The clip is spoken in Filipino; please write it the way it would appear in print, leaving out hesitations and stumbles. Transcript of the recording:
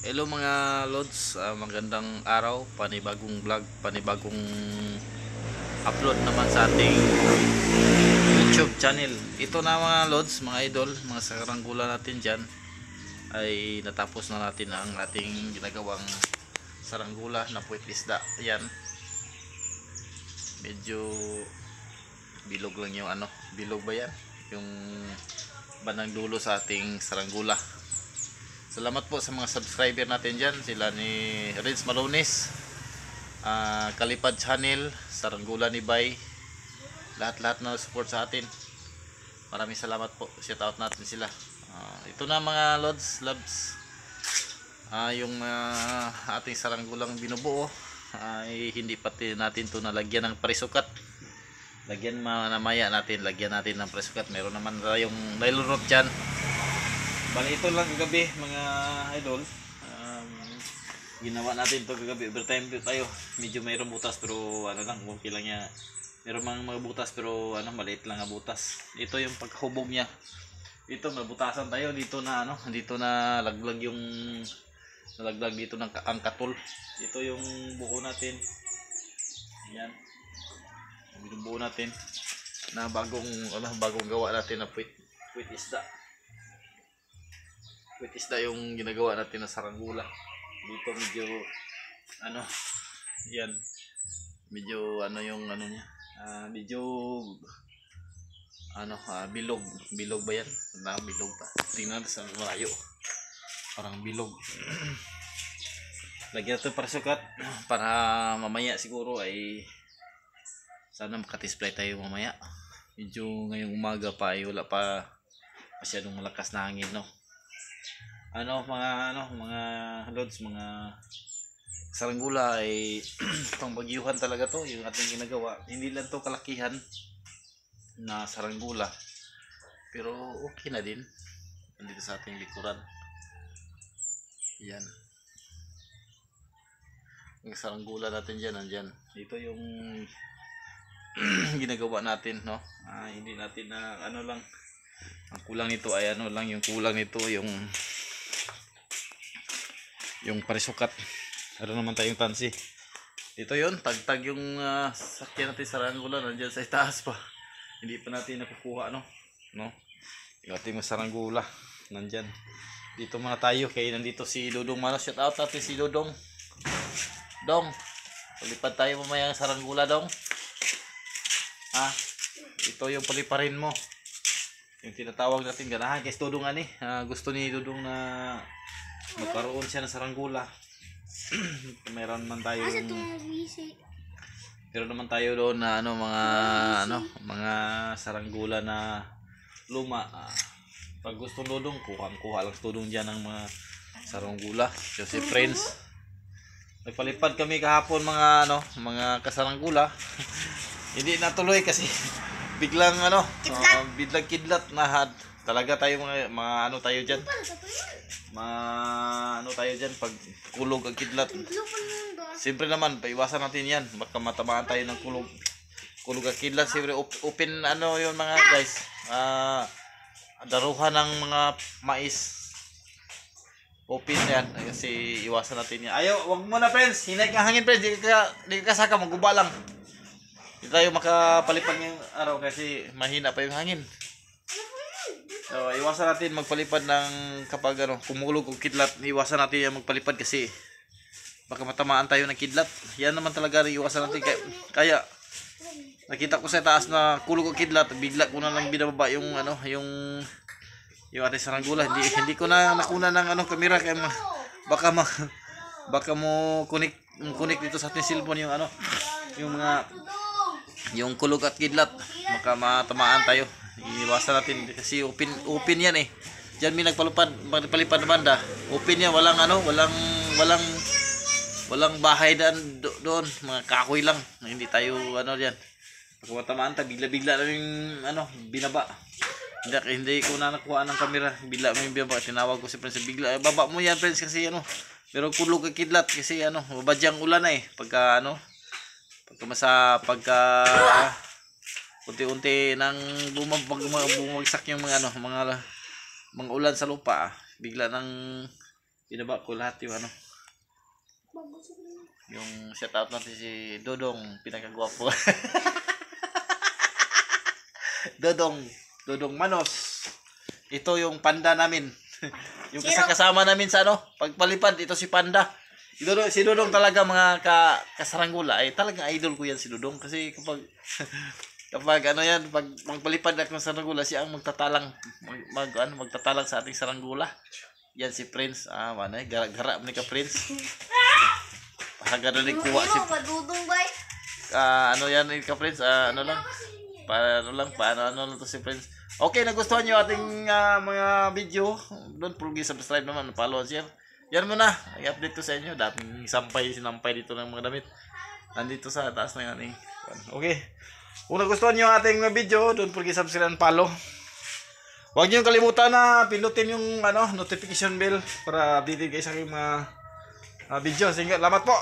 Hello mga lods, magandang araw, panibagong vlog, panibagong upload naman sa ating YouTube channel. Ito na mga lods, mga idol, mga saranggola natin dyan ay natapos na natin ang ating ginagawang saranggola na puwit isda. Yan, medyo bilog lang yung bilog ba yan? Yung bandang dulo sa ating saranggola. Salamat po sa mga subscriber natin dyan. Sila ni Renz Malones, Kalipad Channel, Saranggola ni Bay, lahat-lahat na support sa atin. Maraming salamat po. Shout out natin sila. Ito na mga lods, loves. Yung ating saranggolang binubuo ay hindi pati natin to nalagyan ng parisukat. Lagyan mamaya natin, lagyan natin ng parisukat. Meron naman tayong nylon rope dyan. Bali ito lang kagabi mga idol, ginawa natin ito kagabi. Overtime tayo, medyo mayroong butas pero ano lang, okay lang niya. Meron mga butas pero maliit lang ang butas. Ito yung pagkahubog niya. Ito mabutasan tayo dito na dito na laglag yung nalaglag dito ng ang katol. Ito yung buo natin. Yan. Yung buo natin na bagong gawa natin na puwit isda. Puwit isda yung ginagawa natin na saranggola. Dito medyo yan. Medyo yung niya. Medyo bilog ba yan? Bilog pa. Tingnan sa malayo. Parang bilog. Lagyan ito para sukat para mamaya siguro ay sana makatisplay tayo mamaya. Medyo ngayong umaga pa ay wala pa masyadong malakas na hangin, no. Mga lods, mga saranggola ay pangbagyuhan talaga to yung ating ginagawa. Hindi lang to kalakihan na saranggola pero okay na din dito sa ating likuran. Yan, yung saranggola natin dyan, nandyan. Ito yung ginagawa natin, no. Hindi natin na lang ang kulang nito ay yung kulang nito yung parisukat. Meron naman tayong tansi. Ito yon, tagtag yung sakyan natin sa saranggola, nandiyan sa itaas pa. Hindi pa natin nakukuha, no. Yung ating saranggola nandiyan. Dito muna tayo kay nandito si Dudong Mano. Shout out natin si Dudong. Dong, palipad tayo mamaya ng saranggola, Dong. Ito yung paliparin mo. Yung tinatawag natin ganahan kay Dudong gusto ni Dudong na magkaroon siya ng saranggola. Meron naman tayo doon na mga saranggola na luma. Pag gusto Dudong, kuha lang Dudong diyan ng mga saranggola. So si friends, nagpalipad kami kahapon mga kasaranggola. Hindi natuloy kasi biglang biglang kidlat na talaga tayo mga tayo diyan. Tayo dyan pag kulog ang kidlat. Siyempre naman paiwasan natin yan, baka matamaan tayo ng kulog ang kidlat. Siyempre open yun mga guys, daruhan ng mga mais, open yan kasi iwasan natin yan. Wag mo na friends, hinay ka hangin friends, di ka saka, maguba lang. Hindi tayo makapalipad ng araw kasi mahina pa yung hangin. So, iwasan natin magpalipad ng kapag kumulog o kidlat. Iwasan natin yung magpalipad kasi baka matamaan tayo ng kidlat. Yan naman talaga iwasan natin. Kaya nakita ko sa taas na kulog o kidlat, bigla ko na lang binababa yung ating saranggola. Hindi ko na nakuna ng kamera kaya baka mo connect dito sa ating cellphone yung kulog at kidlat, baka matamaan tayo. Iwasan natin kasi open yan Diyan may nagpalipad na banda. Open yan, walang bahay doon, mga kahoy lang. Hindi tayo diyan. Pag matamaan ta, bigla-bigla na yung binaba. Hindi ko na nakuha ng kamera. Bigla mo yung binaba. Tinawag ko si friends, bigla baba mo yan friends kasi merong kulog at kidlat kasi babadyang ulan pagka unti-unti nang bumagsak yung mga ulan sa lupa, bigla nang binaba ko lahat yung ano. Yung shout out natin si Dodong, pinakagwapo. Dodong Manos. Ito yung panda namin. Yung kasama namin sa ano, pagpalipad, ito si Panda. Si Dodong talaga mga kasaranggula, ay talaga idol ko yan si Dodong kasi kapag ano yan, pag magpalipad ako sa saranggula, siya ang magtatalang magtatalang sa ating saranggula. Yan si Prince, gara ni ka Prince. Haga na ni kuha si ano yan ni ka Prince, ano lang paano to si Prince. Okay, nagustuhan niyo ating mga video. Don't forget subscribe naman, follow, share. Yan muna, i-update ko sa inyo. Dating sinampay dito ng mga damit. Nandito sa taas na yan. Okay. Kung nagustuhan niyo ating video, don't forget subscribe and follow. Huwag niyo kalimutan na pindutin yung notification bell para update kayo sa aking mga video. Sige, salamat po.